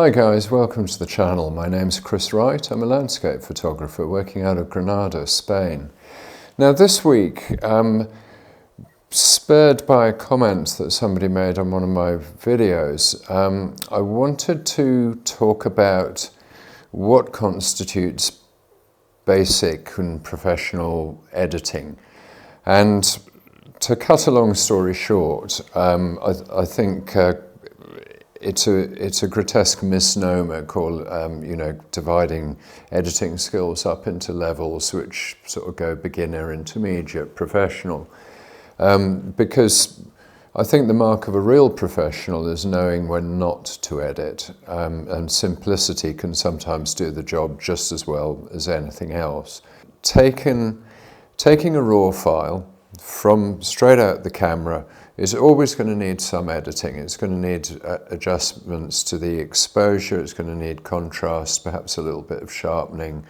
Hi guys, welcome to the channel. My name's Chris Wright. I'm a landscape photographer working out of Granada, Spain. Now this week, spurred by a comment that somebody made on one of my videos, I wanted to talk about what constitutes basic and professional editing. And to cut a long story short, I think it's a grotesque misnomer called, dividing editing skills up into levels which sort of go beginner, intermediate, professional. Because I think the mark of a real professional is knowing when not to edit, and simplicity can sometimes do the job just as well as anything else. Taking a raw file from straight out the camera is always going to need some editing. It's going to need adjustments to the exposure, it's going to need contrast, perhaps a little bit of sharpening.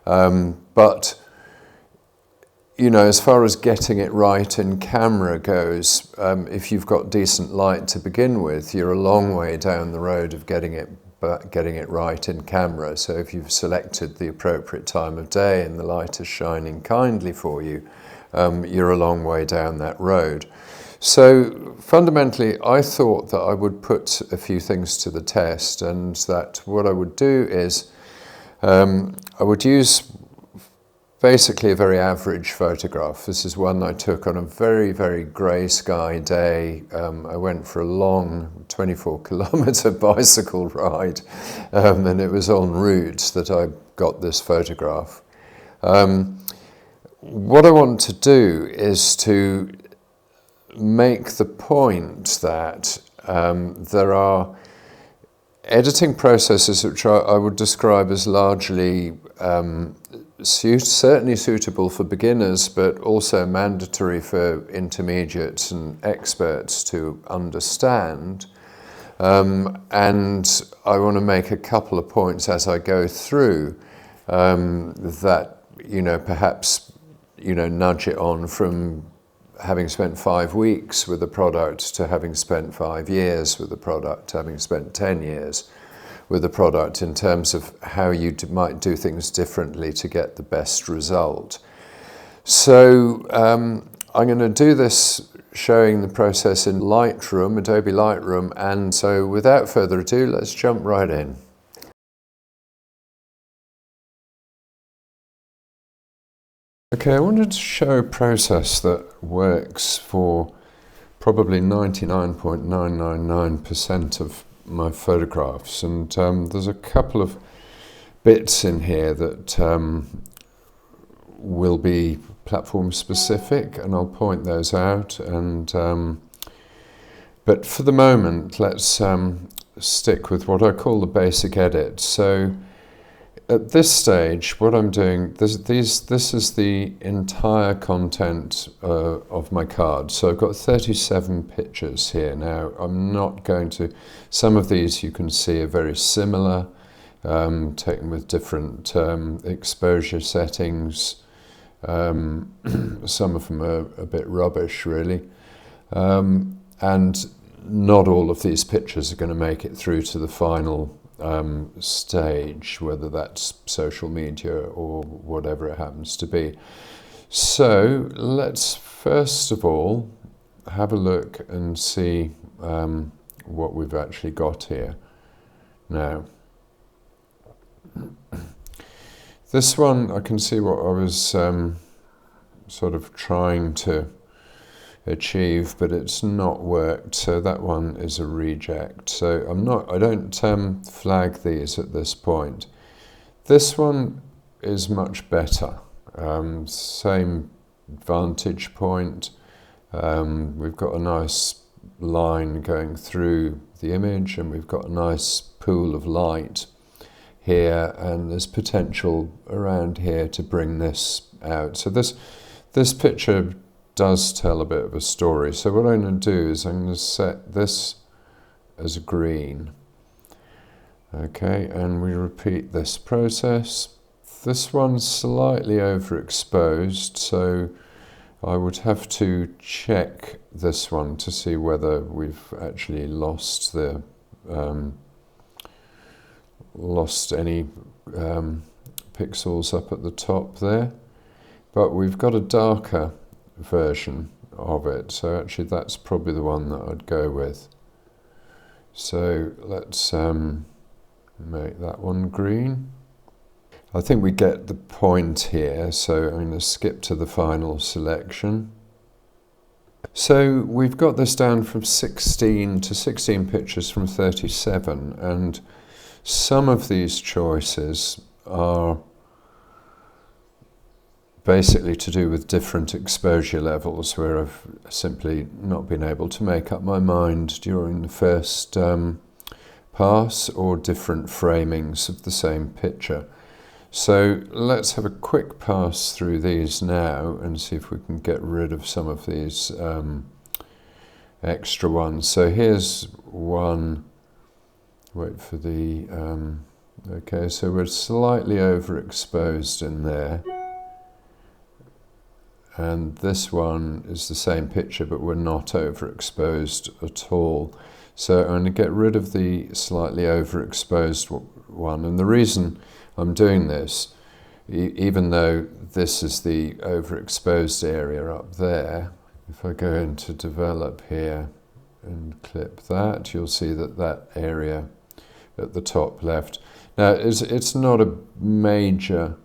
But as far as getting it right in camera goes, if you've got decent light to begin with, you're a long way down the road of getting it right in camera. So if you've selected the appropriate time of day and the light is shining kindly for you, you're a long way down that road. So fundamentally, I thought that I would put a few things to the test, and that what I would do is I would use basically a very average photograph. This is one I took on a very, very grey sky day. I went for a long 24-kilometre bicycle ride, and it was en route that I got this photograph. What I want to do is to make the point that there are editing processes which I would describe as largely certainly suitable for beginners, but also mandatory for intermediates and experts to understand. And I want to make a couple of points as I go through that, perhaps, nudge it on from having spent 5 weeks with a product to having spent 5 years with a product, having spent 10 years with a product, in terms of how you might do things differently to get the best result. So I'm going to do this showing the process in Lightroom, Adobe Lightroom, and so without further ado, let's jump right in. Okay, I wanted to show a process that works for probably 99.999% of my photographs, and there's a couple of bits in here that will be platform specific, and I'll point those out. And but for the moment, let's stick with what I call the basic edit. So at this stage, what I'm doing, this is the entire content of my card. So I've got 37 pictures here. Now, I'm not going to, some of these you can see are very similar, taken with different exposure settings. Some of them are a bit rubbish, really. And not all of these pictures are going to make it through to the final stage, whether that's social media or whatever it happens to be. So let's first of all have a look and see what we've actually got here. Now, this one, I can see what I was sort of trying to achieve, but it's not worked, so that one is a reject. So I don't flag these at this point. This one is much better. Same vantage point. We've got a nice line going through the image, and we've got a nice pool of light here, and there's potential around here to bring this out. So this picture does tell a bit of a story. So what I'm going to do is I'm going to set this as green. Okay, and we repeat this process. This one's slightly overexposed, so I would have to check this one to see whether we've actually lost the lost any pixels up at the top there, but we've got a darker version of it, so actually that's probably the one that I'd go with. So let's make that one green. I think we get the point here, so I'm going to skip to the final selection. So we've got this down from 16 to 16 pictures from 37, and some of these choices are basically to do with different exposure levels, where I've simply not been able to make up my mind during the first pass, or different framings of the same picture. So let's have a quick pass through these now and see if we can get rid of some of these extra ones. So here's one, wait for the, okay, so we're slightly overexposed in there. And this one is the same picture, but we're not overexposed at all. So I'm going to get rid of the slightly overexposed one. And the reason I'm doing this, even though this is the overexposed area up there, if I go into develop here and clip that, you'll see that that area at the top left. Now, it's not a major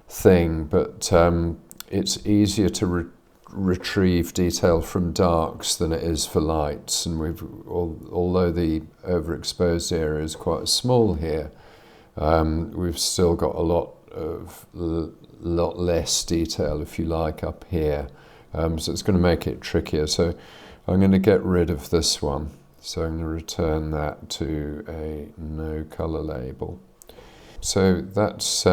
thing, but it's easier to retrieve detail from darks than it is for lights, and although the overexposed area is quite small here, we've still got a lot less detail, if you like, up here, so it's going to make it trickier. So I'm going to get rid of this one, so I'm going to return that to a no color label. So that's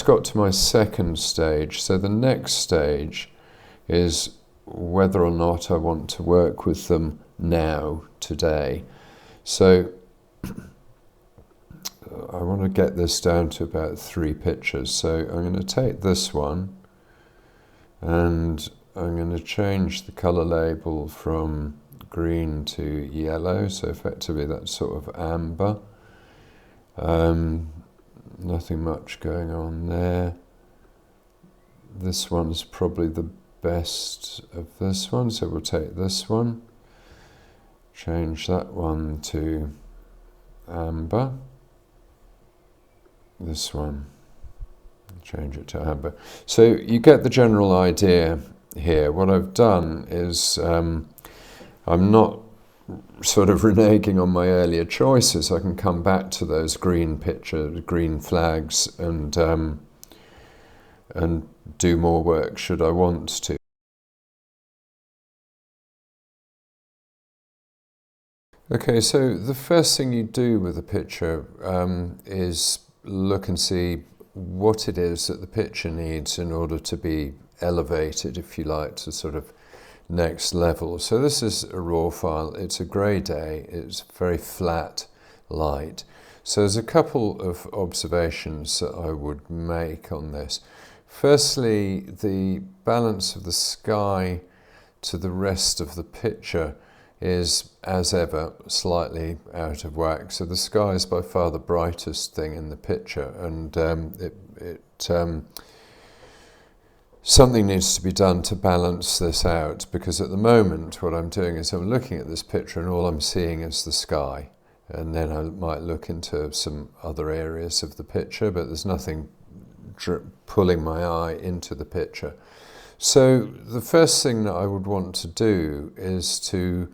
got to my second stage. So the next stage is whether or not I want to work with them now, today. So I want to get this down to about 3 pictures. So I'm going to take this one and I'm going to change the color label from green to yellow. So effectively that's sort of amber. Nothing much going on there. This one's probably the best of this one, so we'll take this one, change that one to amber, this one, change it to amber. So you get the general idea here. What I've done is I'm not sort of reneging on my earlier choices. I can come back to those green flags and do more work should I want to. Okay, so the first thing you do with a picture is look and see what it is that the picture needs in order to be elevated, if you like, to sort of next level. So this is a raw file. It's a grey day. It's very flat light. So there's a couple of observations that I would make on this. Firstly, the balance of the sky to the rest of the picture is, as ever, slightly out of whack. So the sky is by far the brightest thing in the picture, and something needs to be done to balance this out, because at the moment what I'm doing is I'm looking at this picture and all I'm seeing is the sky, and then I might look into some other areas of the picture, but there's nothing pulling my eye into the picture. So the first thing that I would want to do is to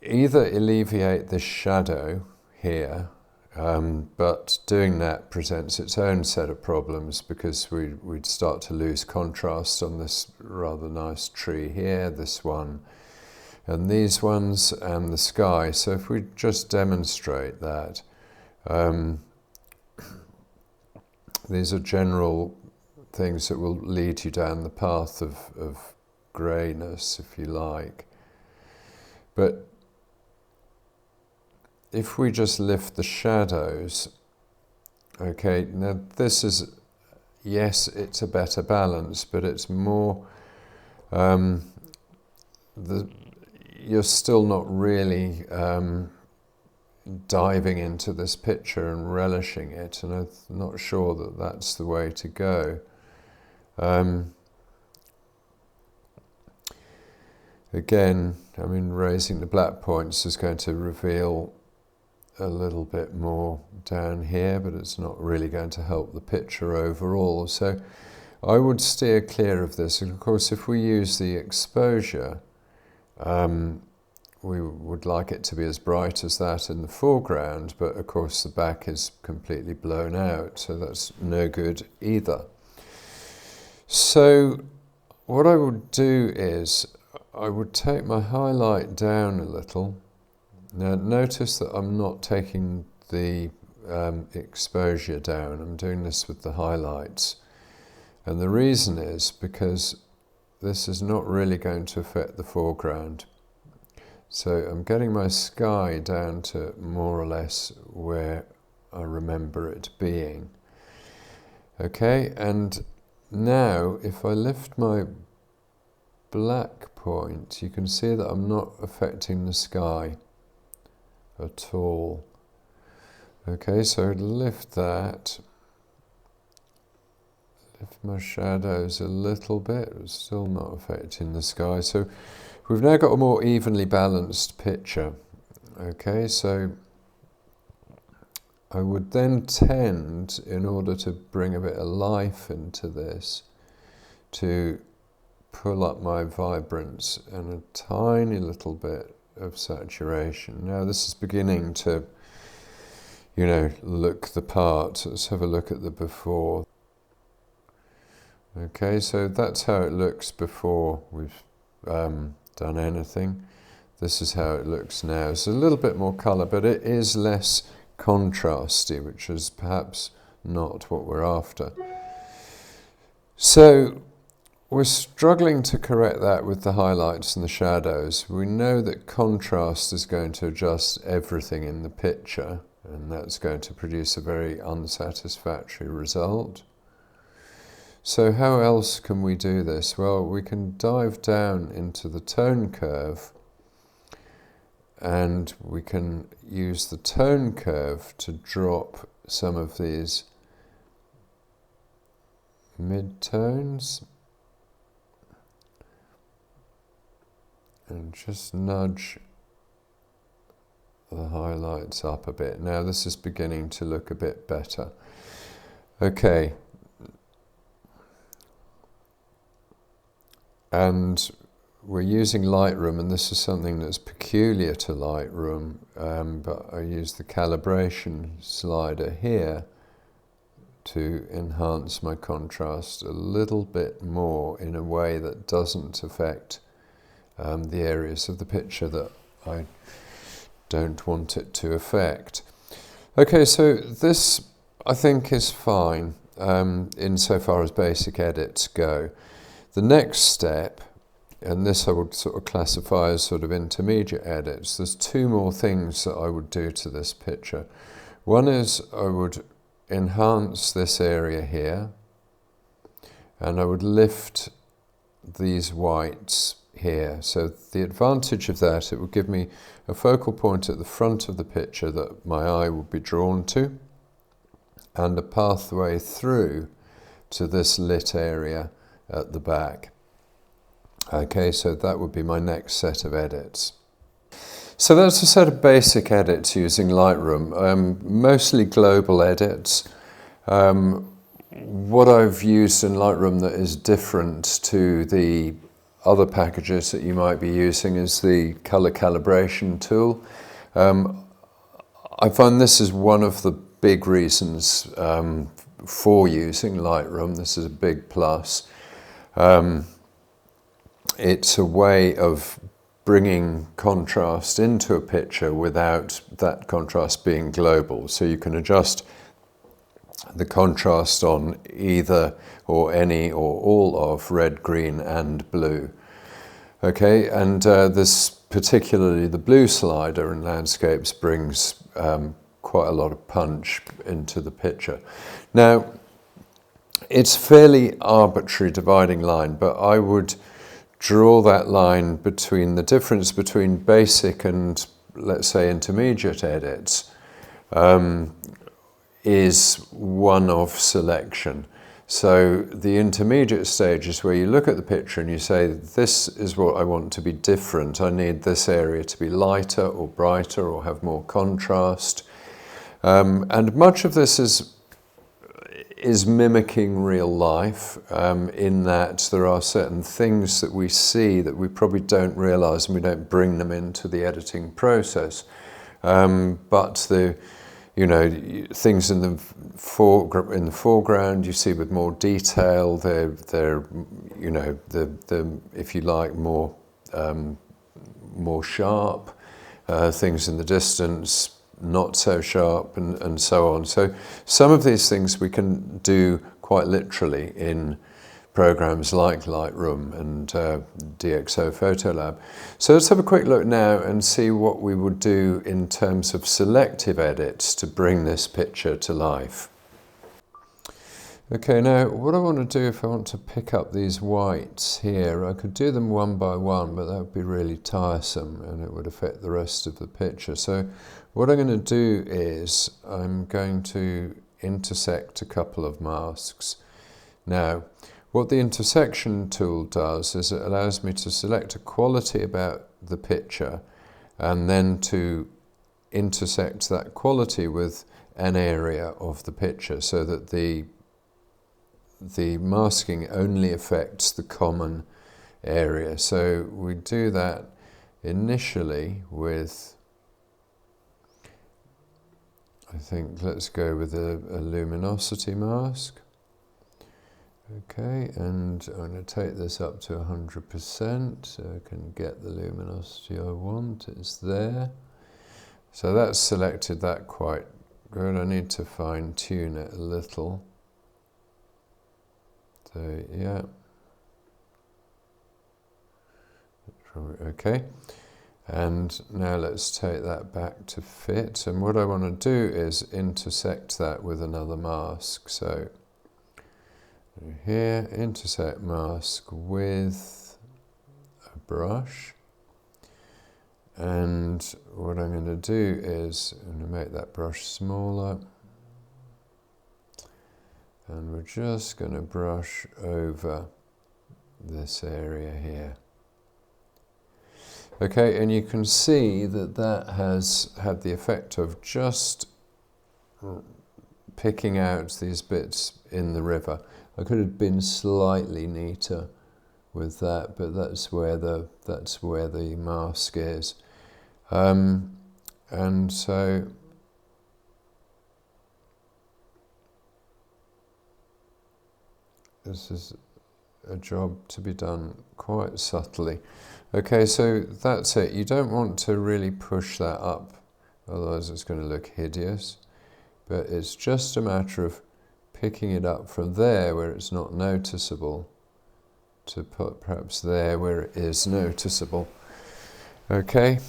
either alleviate this shadow here, but doing that presents its own set of problems, because we'd start to lose contrast on this rather nice tree here, this one, and these ones, and the sky. So if we just demonstrate that, these are general things that will lead you down the path of greyness, if you like. But if we just lift the shadows, okay, now this is, yes, it's a better balance, but it's more, you're still not really diving into this picture and relishing it, and I'm not sure that that's the way to go. Again, I mean, raising the black points is going to reveal a little bit more down here, but it's not really going to help the picture overall. So I would steer clear of this. And of course, if we use the exposure, we would like it to be as bright as that in the foreground, but of course the back is completely blown out, so that's no good either. So what I would do is I would take my highlight down a little. Now notice that I'm not taking the exposure down, I'm doing this with the highlights. And the reason is because this is not really going to affect the foreground. So I'm getting my sky down to more or less where I remember it being. Okay, and now if I lift my black point, you can see that I'm not affecting the sky at all. Okay, so lift that, lift my shadows a little bit, it's still not affecting the sky. So we've now got a more evenly balanced picture. Okay, so I would then tend, in order to bring a bit of life into this, to pull up my vibrance and a tiny little bit of saturation. Now this is beginning to, you know, look the part. Let's have a look at the before. Okay, so that's how it looks before we've done anything. This is how it looks now. It's a little bit more colour, but it is less contrasty, which is perhaps not what we're after. So we're struggling to correct that with the highlights and the shadows. We know that contrast is going to adjust everything in the picture, and that's going to produce a very unsatisfactory result. So how else can we do this? Well, we can dive down into the tone curve, and we can use the tone curve to drop some of these mid-tones and just nudge the highlights up a bit. Now this is beginning to look a bit better. Okay. And we're using Lightroom, and this is something that's peculiar to Lightroom, but I use the calibration slider here to enhance my contrast a little bit more in a way that doesn't affect the areas of the picture that I don't want it to affect. Okay, so this I think is fine insofar as basic edits go. The next step, and this I would sort of classify as sort of intermediate edits, there's two more things that I would do to this picture. One is I would enhance this area here, and I would lift these whites here. So the advantage of that, it would give me a focal point at the front of the picture that my eye would be drawn to, and a pathway through to this lit area at the back. Okay, so that would be my next set of edits. So that's a set of basic edits using Lightroom, mostly global edits. What I've used in Lightroom that is different to the other packages that you might be using is the color calibration tool. I find this is one of the big reasons for using Lightroom. This is a big plus. It's a way of bringing contrast into a picture without that contrast being global. So you can adjust the contrast on either or any or all of red, green and blue. Okay, and this particularly the blue slider in landscapes brings quite a lot of punch into the picture. Now, it's fairly arbitrary dividing line, but I would draw that line between the difference between basic and let's say, intermediate edits, is one of selection. So the intermediate stage is where you look at the picture and you say, this is what I want to be different. I need this area to be lighter or brighter or have more contrast. And much of this is mimicking real life, in that there are certain things that we see that we probably don't realize and we don't bring them into the editing process. But things in the foreground you see with more detail. They're if you like, more sharp. Things in the distance not so sharp, and so on. So some of these things we can do quite literally in programs like Lightroom and DxO Photolab. So let's have a quick look now and see what we would do in terms of selective edits to bring this picture to life. Okay, now what I want to do, if I want to pick up these whites here, I could do them one by one, but that would be really tiresome and it would affect the rest of the picture. So what I'm going to do is I'm going to intersect a couple of masks. Now, what the intersection tool does is it allows me to select a quality about the picture and then to intersect that quality with an area of the picture so that the masking only affects the common area. So we do that initially with, I think let's go with a luminosity mask. Okay, and I'm going to take this up to 100% so I can get the luminosity I want. It's there. So that's selected that quite good. I need to fine tune it a little. So yeah. Okay. And now let's take that back to fit. And what I want to do is intersect that with another mask. So here, intersect mask with a brush. And what I'm going to do is I'm going to make that brush smaller. And we're just going to brush over this area here. Okay, and you can see that that has had the effect of just picking out these bits in the river. I could have been slightly neater with that, but that's where the mask is. And so this is a job to be done quite subtly. Okay, so that's it. You don't want to really push that up, otherwise it's going to look hideous. But it's just a matter of picking it up from there where it's not noticeable to put perhaps there where it is noticeable. Okay.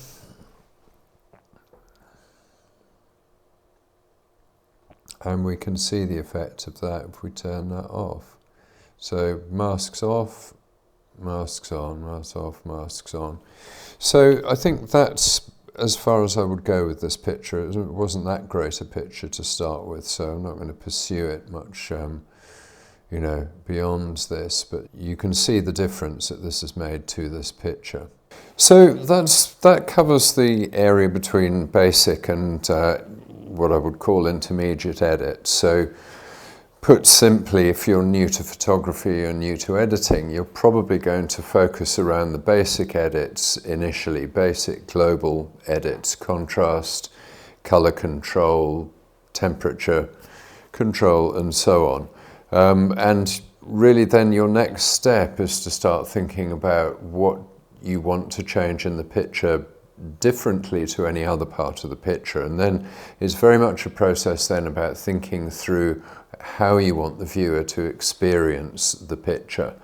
And we can see the effect of that if we turn that off. So masks off, masks on, masks off, masks on. So I think that's as far as I would go with this picture. It wasn't that great a picture to start with, so I'm not going to pursue it much, beyond this. But you can see the difference that this has made to this picture. So that covers the area between basic and what I would call intermediate edits. So put simply, if you're new to photography or new to editing, you're probably going to focus around the basic edits initially, basic global edits, contrast, color control, temperature control, and so on. And really then your next step is to start thinking about what you want to change in the picture differently to any other part of the picture. And then it's very much a process then about thinking through how you want the viewer to experience the picture.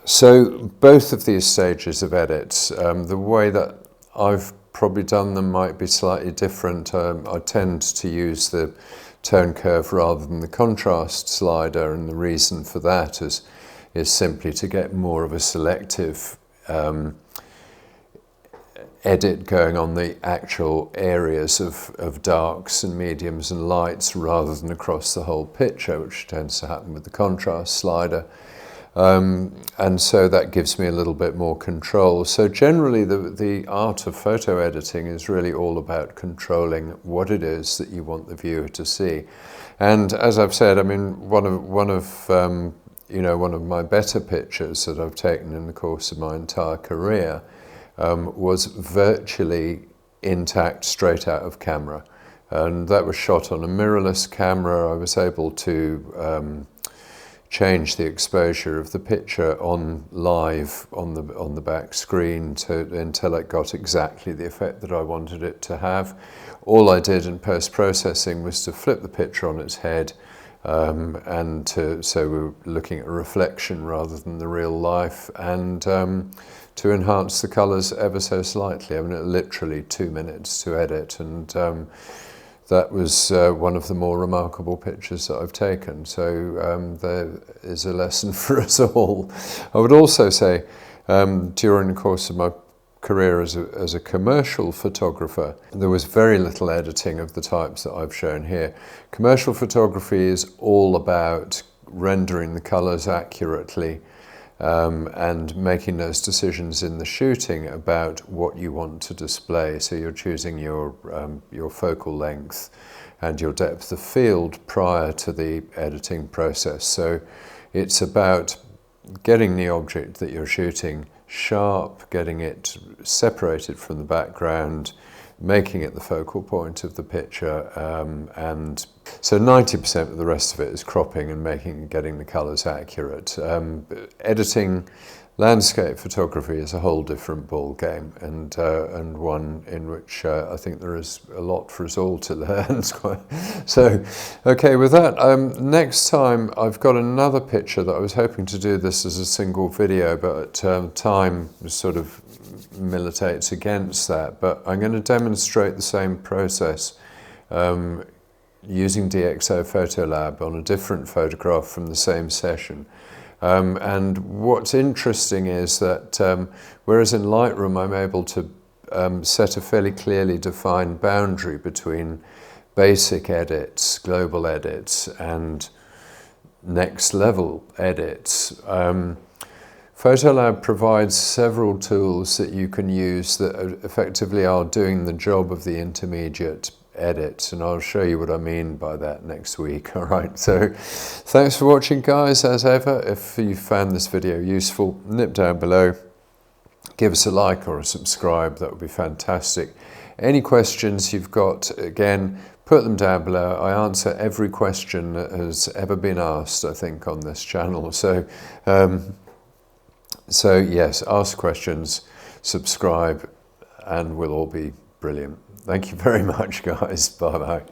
So both of these stages of edits, the way that I've probably done them might be slightly different. I tend to use the tone curve rather than the contrast slider, and the reason for that is simply to get more of a selective edit going on the actual areas of darks and mediums and lights rather than across the whole picture, which tends to happen with the contrast slider. And so that gives me a little bit more control. So generally the art of photo editing is really all about controlling what it is that you want the viewer to see. And as I've said, I mean, one of my better pictures that I've taken in the course of my entire career was virtually intact straight out of camera. And that was shot on a mirrorless camera. I was able to change the exposure of the picture on live on the back screen until it got exactly the effect that I wanted it to have. All I did in post-processing was to flip the picture on its head, so we were looking at a reflection rather than the real life, and to enhance the colours ever so slightly. I mean, it literally 2 minutes to edit, and that was one of the more remarkable pictures that I've taken. So there is a lesson for us all. I would also say during the course of my career as a commercial photographer, there was very little editing of the types that I've shown here. Commercial photography is all about rendering the colours accurately and making those decisions in the shooting about what you want to display. So you're choosing your focal length and your depth of field prior to the editing process. So it's about getting the object that you're shooting sharp, getting it separated from the background, making it the focal point of the picture, and so 90% of the rest of it is cropping and getting the colours accurate. Editing landscape photography is a whole different ball game, and one in which I think there is a lot for us all to learn. So, okay, with that, next time I've got another picture that I was hoping to do this as a single video, but time sort of militates against that. But I'm going to demonstrate the same process using DxO Photolab on a different photograph from the same session. And what's interesting is that whereas in Lightroom I'm able to set a fairly clearly defined boundary between basic edits, global edits, and next level edits, Photolab provides several tools that you can use that effectively are doing the job of the intermediate edit, and I'll show you what I mean by that next week. All right, so thanks for watching, guys. As ever, if you found this video useful, nip down below, give us a like or a subscribe. That would be fantastic. Any questions you've got, again, put them down below. I answer every question that has ever been asked, I think, on this channel. So yes, ask questions, subscribe, and we'll all be brilliant. Thank you very much, guys. Bye-bye.